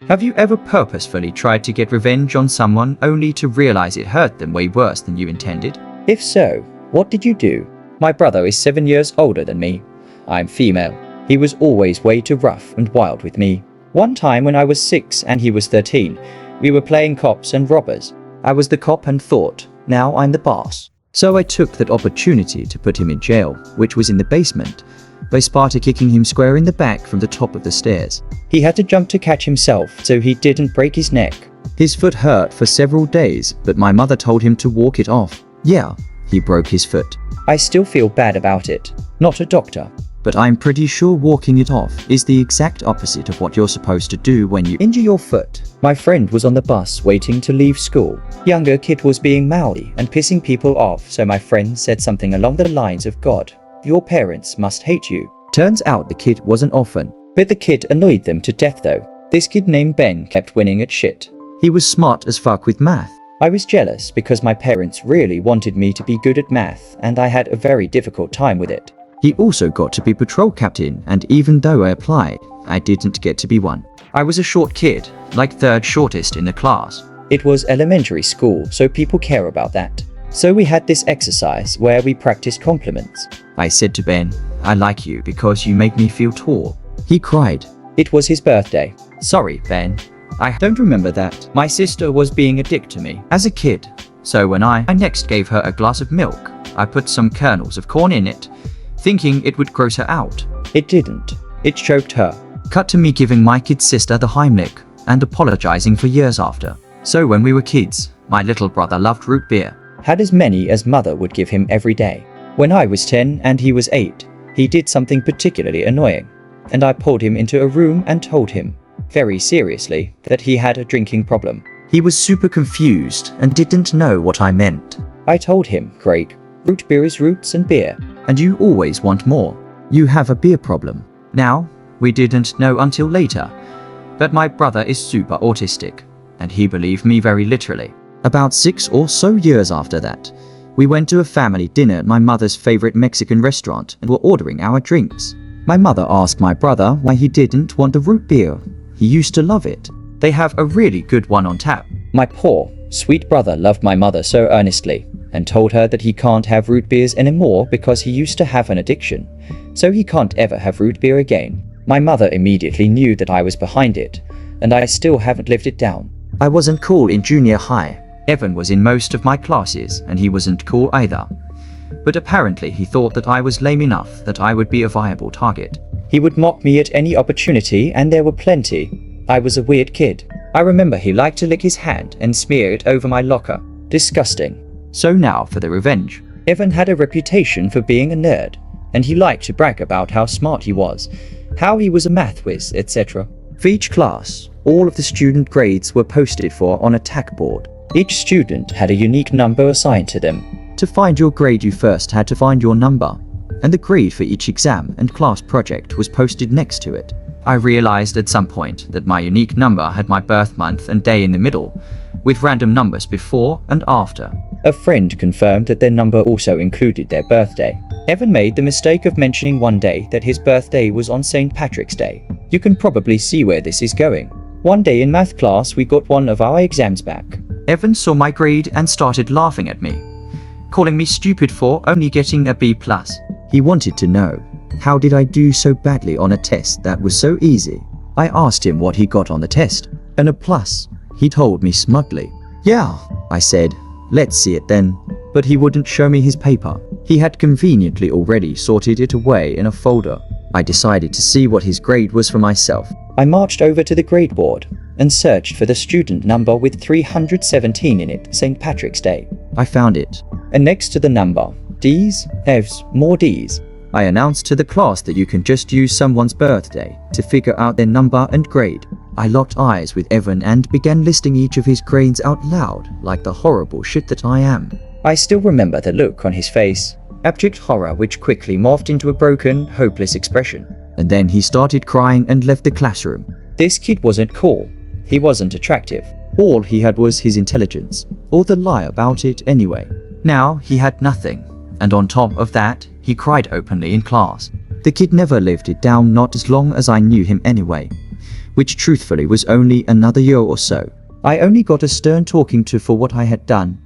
Have you ever purposefully tried to get revenge on someone only to realize it hurt them way worse than you intended? If so, what did you do? My brother is 7 years older than me. I'm female. He was always way too rough and wild with me. One time when I was 6 and he was 13, we were playing cops and robbers. I was the cop and thought, now I'm the boss. So I took that opportunity to put him in jail, which was in the basement, by Sparta kicking him square in the back from the top of the stairs. He had to jump to catch himself so he didn't break his neck. His foot hurt for several days, but my mother told him to walk it off. Yeah, he broke his foot. I still feel bad about it. Not a doctor, but I'm pretty sure walking it off is the exact opposite of what you're supposed to do when you injure your foot. My friend was on the bus waiting to leave school. Younger kid was being mouthy and pissing people off, so my friend said something along the lines of, "God, your parents must hate you." Turns out the kid was an orphan, but the kid annoyed them to death though. This kid named Ben kept winning at shit. He was smart as fuck with math. I was jealous because my parents really wanted me to be good at math and I had a very difficult time with it. He also got to be patrol captain, and even though I applied, I didn't get to be one. I was a short kid, like third shortest in the class. It was elementary school, so people care about that. So we had this exercise where we practiced compliments. I said to Ben, "I like you because you make me feel tall." He cried. It was his birthday. Sorry, Ben. I don't remember that. My sister was being a dick to me as a kid. So when I next gave her a glass of milk, I put some kernels of corn in it, thinking it would gross her out. It didn't. It choked her. Cut to me giving my kid sister the Heimlich and apologizing for years after. So when we were kids, my little brother loved root beer. Had as many as mother would give him every day. When I was 10 and he was 8, he did something particularly annoying, and I pulled him into a room and told him, very seriously, that he had a drinking problem. He was super confused and didn't know what I meant. I told him, "Craig, root beer is roots and beer, and you always want more. You have a beer problem." Now, we didn't know until later, but my brother is super autistic, and he believed me very literally. About 6 or so years after that, we went to a family dinner at my mother's favorite Mexican restaurant and were ordering our drinks. My mother asked my brother why he didn't want the root beer. He used to love it. They have a really good one on tap. My poor, sweet brother loved my mother so earnestly and told her that he can't have root beers anymore because he used to have an addiction, so he can't ever have root beer again. My mother immediately knew that I was behind it, and I still haven't lived it down. I wasn't cool in junior high. Evan was in most of my classes and he wasn't cool either. But apparently he thought that I was lame enough that I would be a viable target. He would mock me at any opportunity and there were plenty. I was a weird kid. I remember he liked to lick his hand and smear it over my locker. Disgusting. So now for the revenge. Evan had a reputation for being a nerd, and he liked to brag about how smart he was, how he was a math whiz, etc. For each class, all of the student grades were posted for on a tack board. Each student had a unique number assigned to them. To find your grade, you first had to find your number, and the grade for each exam and class project was posted next to it. I realized at some point that my unique number had my birth month and day in the middle, with random numbers before and after. A friend confirmed that their number also included their birthday. Evan made the mistake of mentioning one day that his birthday was on St. Patrick's Day. You can probably see where this is going. One day in math class, we got one of our exams back. Evan saw my grade and started laughing at me, calling me stupid for only getting a B+. He wanted to know, how did I do so badly on a test that was so easy? I asked him what he got on the test. A plus. He told me smugly. Yeah, I said, let's see it then. But he wouldn't show me his paper. He had conveniently already sorted it away in a folder. I decided to see what his grade was for myself. I marched over to the grade board and searched for the student number with 317 in it, St. Patrick's Day. I found it. And next to the number, D's, F's, more D's. I announced to the class that you can just use someone's birthday to figure out their number and grade. I locked eyes with Evan and began listing each of his grades out loud like the horrible shit that I am. I still remember the look on his face. Abject horror which quickly morphed into a broken, hopeless expression. And then he started crying and left the classroom. This kid wasn't cool. He wasn't attractive. All he had was his intelligence, or the lie about it anyway. Now he had nothing, and on top of that, he cried openly in class. The kid never lived it down, not as long as I knew him anyway. which truthfully was only another year or so. I only got a stern talking to for what I had done,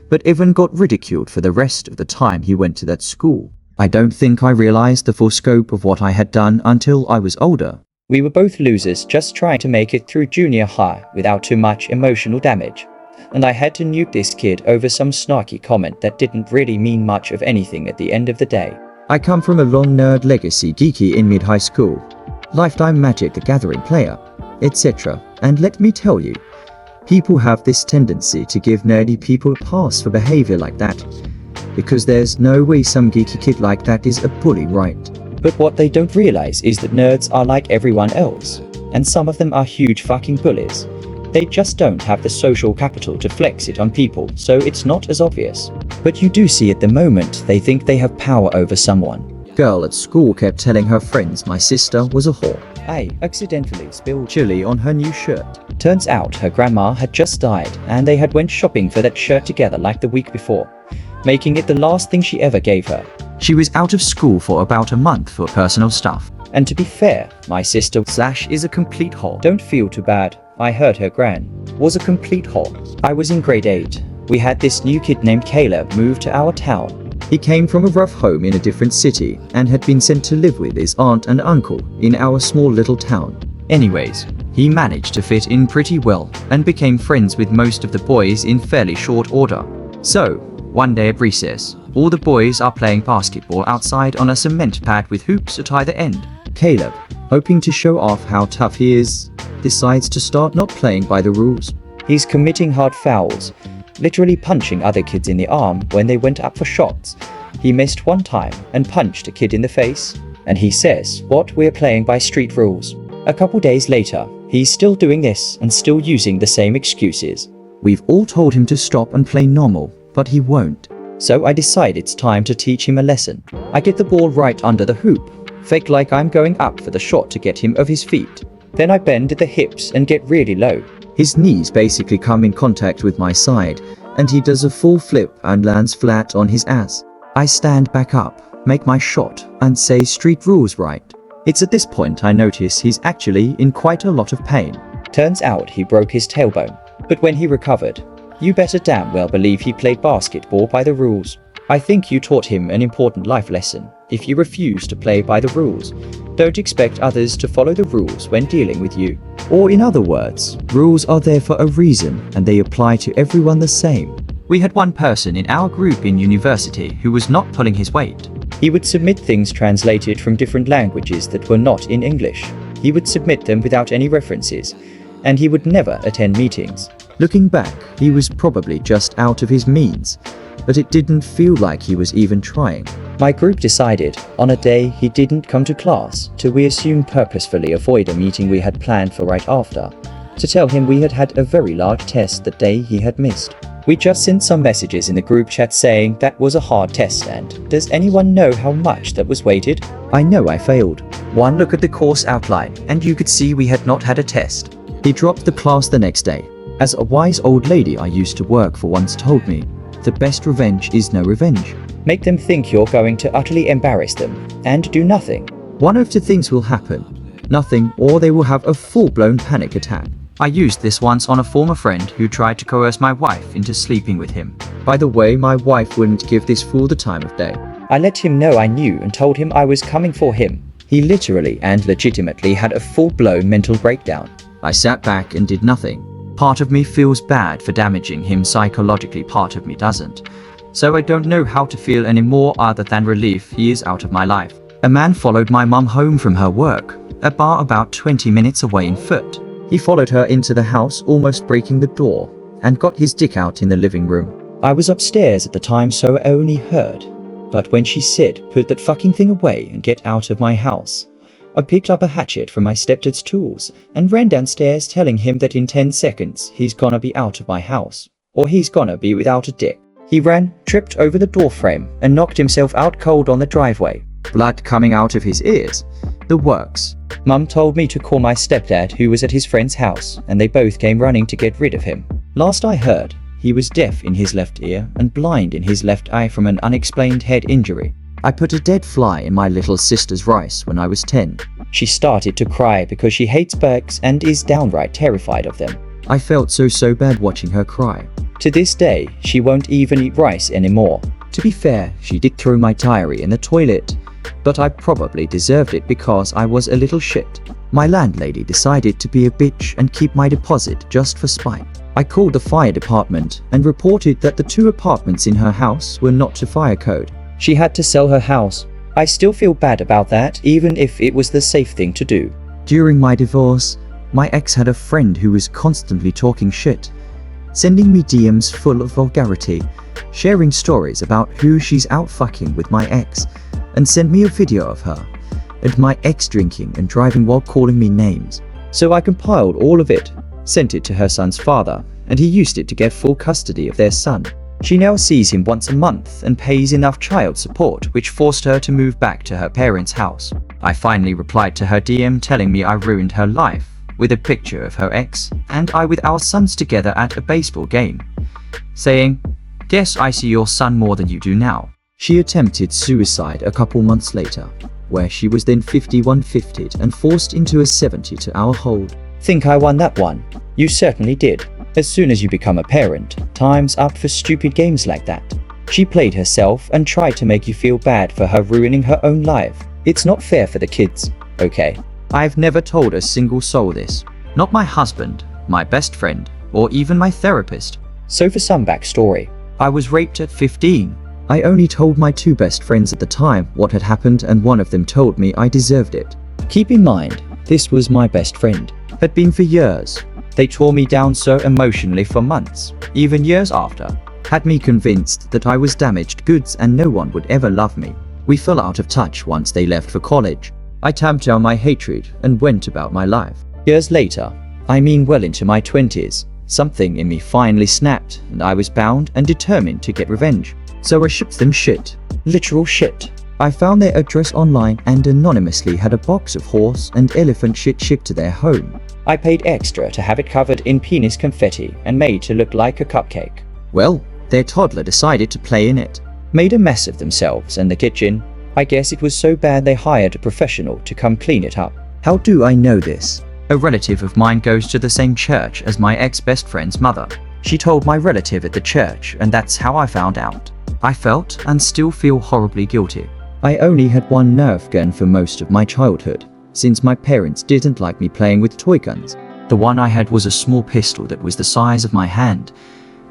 but Evan got ridiculed for the rest of the time he went to that school. I don't think I realized the full scope of what I had done until I was older. We were both losers just trying to make it through junior high without too much emotional damage. And I had to nuke this kid over some snarky comment that didn't really mean much of anything at the end of the day. I come from a long nerd legacy, geeky in mid-high school, lifetime Magic the Gathering player, etc. And let me tell you, people have this tendency to give nerdy people a pass for behavior like that, because there's no way some geeky kid like that is a bully, right? But what they don't realize is that nerds are like everyone else, and some of them are huge fucking bullies. They just don't have the social capital to flex it on people, so it's not as obvious. But you do see at the moment they think they have power over someone. Girl at school kept telling her friends my sister was a whore. I accidentally spilled chili on her new shirt. Turns out her grandma had just died and they had went shopping for that shirt together like the week before, making it the last thing she ever gave her. She was out of school for about a month for personal stuff. And to be fair, my sister / is a complete whore. Don't feel too bad. I heard her gran was a complete whore. I was in grade 8. We had this new kid named Caleb move to our town. He came from a rough home in a different city and had been sent to live with his aunt and uncle in our small little town. Anyways, he managed to fit in pretty well and became friends with most of the boys in fairly short order. So, one day at recess, all the boys are playing basketball outside on a cement pad with hoops at either end. Caleb, hoping to show off how tough he is, decides to start not playing by the rules. He's committing hard fouls, literally punching other kids in the arm when they went up for shots. He missed one time and punched a kid in the face, and he says, "What, we're playing by street rules." A couple days later, he's still doing this and still using the same excuses. We've all told him to stop and play normal, but he won't. So I decide it's time to teach him a lesson. I get the ball right under the hoop, fake like I'm going up for the shot to get him off his feet. Then I bend at the hips and get really low. His knees basically come in contact with my side, and he does a full flip and lands flat on his ass. I stand back up, make my shot, and say street rules right. It's at this point I notice he's actually in quite a lot of pain. Turns out he broke his tailbone, but when he recovered, you better damn well believe he played basketball by the rules. I think you taught him an important life lesson. If you refuse to play by the rules, don't expect others to follow the rules when dealing with you. Or in other words, rules are there for a reason and they apply to everyone the same. We had one person in our group in university who was not pulling his weight. He would submit things translated from different languages that were not in English. He would submit them without any references, and he would never attend meetings. Looking back, he was probably just out of his means, but it didn't feel like he was even trying. My group decided, on a day he didn't come to class, to we assume purposefully avoid a meeting we had planned for right after, to tell him we had had a very large test the day he had missed. We just sent some messages in the group chat saying that was a hard test and does anyone know how much that was weighted? I know I failed. One look at the course outline and you could see we had not had a test. He dropped the class the next day. As a wise old lady I used to work for once told me, the best revenge is no revenge. Make them think you're going to utterly embarrass them and do nothing. One of two things will happen. Nothing, or they will have a full-blown panic attack. I used this once on a former friend who tried to coerce my wife into sleeping with him. By the way, my wife wouldn't give this fool the time of day. I let him know I knew and told him I was coming for him. He literally and legitimately had a full-blown mental breakdown. I sat back and did nothing. Part of me feels bad for damaging him psychologically, part of me doesn't. So I don't know how to feel anymore other than relief he is out of my life. A man followed my mum home from her work, a bar about 20 minutes away in foot. He followed her into the house, almost breaking the door, and got his dick out in the living room. I was upstairs at the time, so I only heard. But when she said, "Put that fucking thing away and get out of my house," I picked up a hatchet from my stepdad's tools and ran downstairs telling him that in 10 seconds he's gonna be out of my house, or he's gonna be without a dick. He ran, tripped over the door frame, and knocked himself out cold on the driveway. Blood coming out of his ears. The works. Mum told me to call my stepdad who was at his friend's house, and they both came running to get rid of him. Last I heard, he was deaf in his left ear and blind in his left eye from an unexplained head injury. I put a dead fly in my little sister's rice when I was 10. She started to cry because she hates bugs and is downright terrified of them. I felt so bad watching her cry. To this day, she won't even eat rice anymore. To be fair, she did throw my diary in the toilet, but I probably deserved it because I was a little shit. My landlady decided to be a bitch and keep my deposit just for spite. I called the fire department and reported that the 2 apartments in her house were not to fire code. She had to sell her house. I still feel bad about that, even if it was the safe thing to do. During my divorce, my ex had a friend who was constantly talking shit, sending me DMs full of vulgarity, sharing stories about who she's out fucking with my ex, and sent me a video of her and my ex drinking and driving while calling me names. So I compiled all of it, sent it to her son's father, and he used it to get full custody of their son. She now sees him once a month and pays enough child support, which forced her to move back to her parents' house. I finally replied to her DM telling me I ruined her life, with a picture of her ex and I with our sons together at a baseball game, saying, "Guess I see your son more than you do now." She attempted suicide a couple months later, where she was then 51-50'd and forced into a 72-hour hold. Think I won that one? You certainly did. As soon as you become a parent, time's up for stupid games like that. She played herself and tried to make you feel bad for her ruining her own life. It's not fair for the kids, okay? I've never told a single soul this. Not my husband, my best friend, or even my therapist. So for some backstory, I was raped at 15. I only told my 2 best friends at the time what had happened, and one of them told me I deserved it. Keep in mind, this was my best friend. Had been for years. They tore me down so emotionally for months, even years after. Had me convinced that I was damaged goods and no one would ever love me. We fell out of touch once they left for college. I tamped down my hatred and went about my life. Years later, I mean well into my 20s, something in me finally snapped and I was bound and determined to get revenge. So I shipped them shit. Literal shit. I found their address online and anonymously had a box of horse and elephant shit shipped to their home. I paid extra to have it covered in penis confetti and made to look like a cupcake. Well, their toddler decided to play in it. Made a mess of themselves and the kitchen. I guess it was so bad they hired a professional to come clean it up. How do I know this? A relative of mine goes to the same church as my ex-best friend's mother. She told my relative at the church, and that's how I found out. I felt and still feel horribly guilty. I only had one Nerf gun for most of my childhood, since my parents didn't like me playing with toy guns. The one I had was a small pistol that was the size of my hand,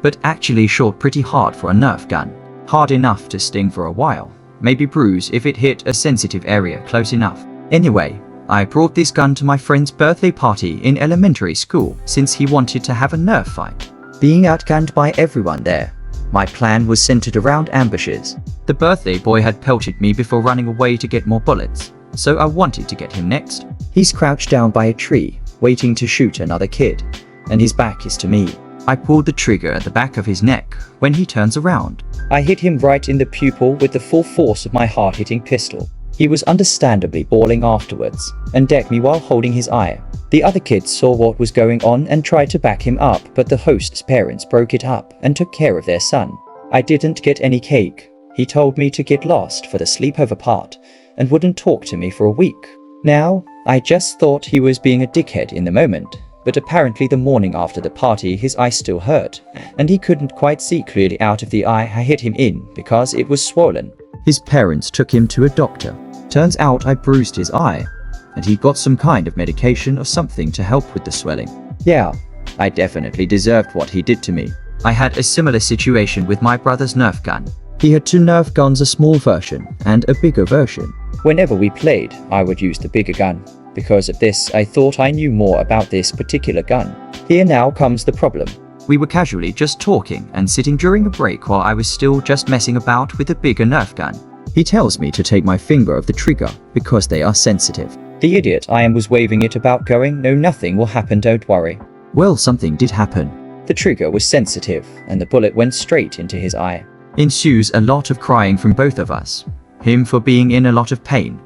but actually shot pretty hard for a Nerf gun. Hard enough to sting for a while. Maybe bruise if it hit a sensitive area close enough. Anyway, I brought this gun to my friend's birthday party in elementary school since he wanted to have a Nerf fight. Being outgunned by everyone there, my plan was centered around ambushes. The birthday boy had pelted me before running away to get more bullets, so I wanted to get him next. He's crouched down by a tree, waiting to shoot another kid, and his back is to me. I pulled the trigger at the back of his neck when he turns around. I hit him right in the pupil with the full force of my hard-hitting pistol. He was understandably bawling afterwards and decked me while holding his eye. The other kids saw what was going on and tried to back him up, but the host's parents broke it up and took care of their son. I didn't get any cake. He told me to get lost for the sleepover part and wouldn't talk to me for a week. Now, I just thought he was being a dickhead in the moment, but apparently the morning after the party his eye still hurt, and he couldn't quite see clearly out of the eye I hit him in because it was swollen. His parents took him to a doctor. Turns out I bruised his eye, and he got some kind of medication or something to help with the swelling. Yeah, I definitely deserved what he did to me. I had a similar situation with my brother's Nerf gun. He had 2 Nerf guns, a small version and a bigger version. Whenever we played, I would use the bigger gun. Because of this, I thought I knew more about this particular gun. Here now comes the problem. We were casually just talking and sitting during a break while I was still just messing about with the bigger Nerf gun. He tells me to take my finger off the trigger because they are sensitive. The idiot I am was waving it about going, "No, nothing will happen, don't worry." Well, something did happen. The trigger was sensitive and the bullet went straight into his eye. Ensues a lot of crying from both of us. Him for being in a lot of pain,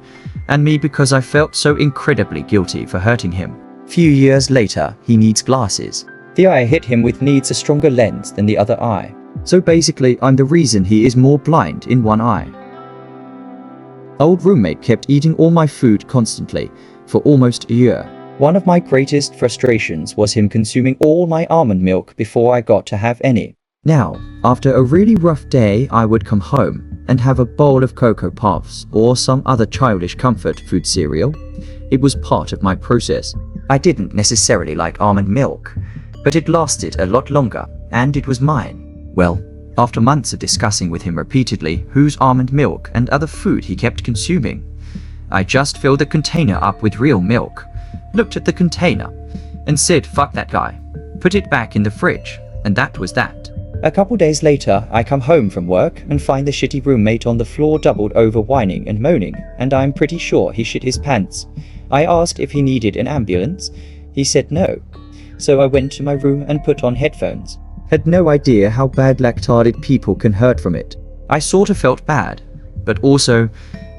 and me because I felt so incredibly guilty for hurting him. Few years later, he needs glasses. The eye I hit him with needs a stronger lens than the other eye. So basically, I'm the reason he is more blind in one eye. old roommate kept eating all my food constantly for almost a year. One of my greatest frustrations was him consuming all my almond milk before I got to have any. Now, after a really rough day, I would come home and have a bowl of Cocoa Puffs or some other childish comfort food cereal. It was part of my process. I didn't necessarily like almond milk, but it lasted a lot longer, and it was mine. Well, after months of discussing with him repeatedly whose almond milk and other food he kept consuming, I just filled the container up with real milk, looked at the container, and said, "Fuck that guy." Put it back in the fridge, and that was that. A couple days later, I come home from work and find the shitty roommate on the floor doubled over whining and moaning, and I'm pretty sure he shit his pants. I asked if he needed an ambulance. He said no. So I went to my room and put on headphones. Had no idea how bad lactated people can hurt from it. I sort of felt bad, but also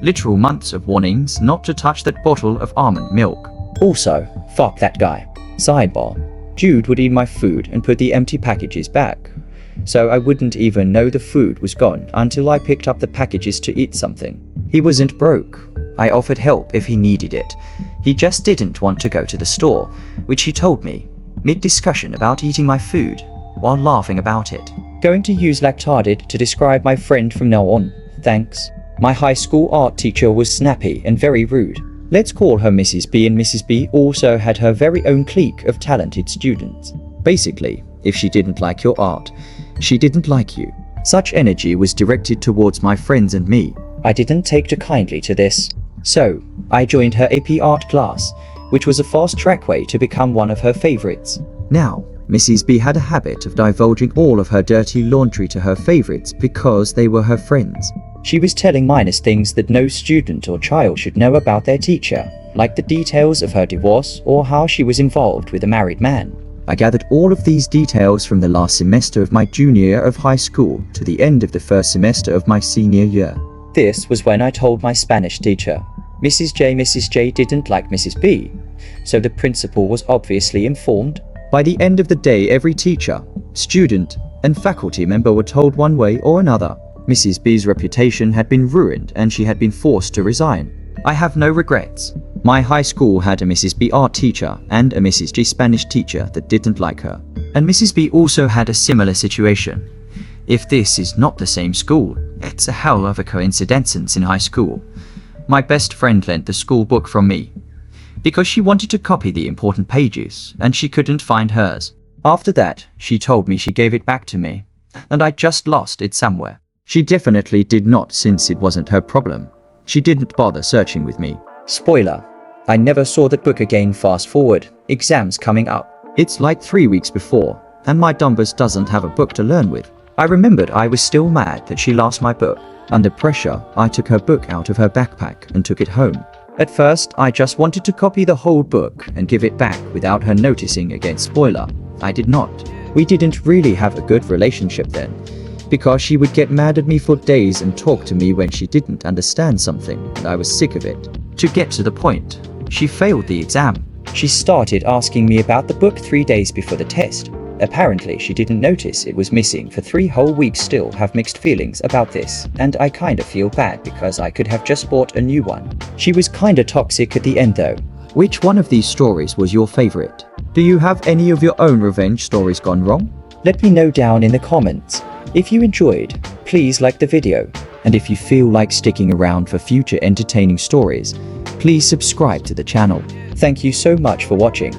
literal months of warnings not to touch that bottle of almond milk. Also, fuck that guy. Sidebar. Jude would eat my food and put the empty packages back. So I wouldn't even know the food was gone until I picked up the packages to eat something. He wasn't broke. I offered help if he needed it. He just didn't want to go to the store, which he told me, mid-discussion about eating my food, while laughing about it. Going to use lactated to describe my friend from now on. Thanks. My high school art teacher was snappy and very rude. Let's call her Mrs. B, and Mrs. B also had her very own clique of talented students. Basically, if she didn't like your art, she didn't like you. Such energy was directed towards my friends and me. I didn't take too kindly to this. So, I joined her AP art class, which was a fast-track way to become one of her favorites. Now, Mrs. B had a habit of divulging all of her dirty laundry to her favorites because they were her friends. She was telling minus things that no student or child should know about their teacher, like the details of her divorce or how she was involved with a married man. I gathered all of these details from the last semester of my junior year of high school to the end of the first semester of my senior year. This was when I told my Spanish teacher. Mrs. J didn't like Mrs. B, so the principal was obviously informed. By the end of the day, every teacher, student, and faculty member were told one way or another. Mrs. B's reputation had been ruined and she had been forced to resign. I have no regrets. My high school had a Mrs. B art teacher and a Mrs. G Spanish teacher that didn't like her. And Mrs. B also had a similar situation. If this is not the same school, it's a hell of a coincidence in high school. My best friend lent the school book from me because she wanted to copy the important pages and she couldn't find hers. After that, she told me she gave it back to me and I just lost it somewhere. She definitely did not, since it wasn't her problem. She didn't bother searching with me. Spoiler, I never saw that book again. Fast forward, exams coming up. It's like 3 weeks before, and my dumbass doesn't have a book to learn with. I remembered I was still mad that she lost my book. Under pressure, I took her book out of her backpack and took it home. At first, I just wanted to copy the whole book and give it back without her noticing. Again, spoiler, I did not. We didn't really have a good relationship then, because she would get mad at me for days and talk to me when she didn't understand something, and I was sick of it. To get to the point, she failed the exam. She started asking me about the book 3 days before the test. Apparently, she didn't notice it was missing for 3 whole weeks. Still have mixed feelings about this, and I kinda feel bad because I could have just bought a new one. She was kinda toxic at the end though. Which one of these stories was your favorite? Do you have any of your own revenge stories gone wrong? Let me know down in the comments. If you enjoyed, please like the video, and if you feel like sticking around for future entertaining stories, please subscribe to the channel. Thank you so much for watching.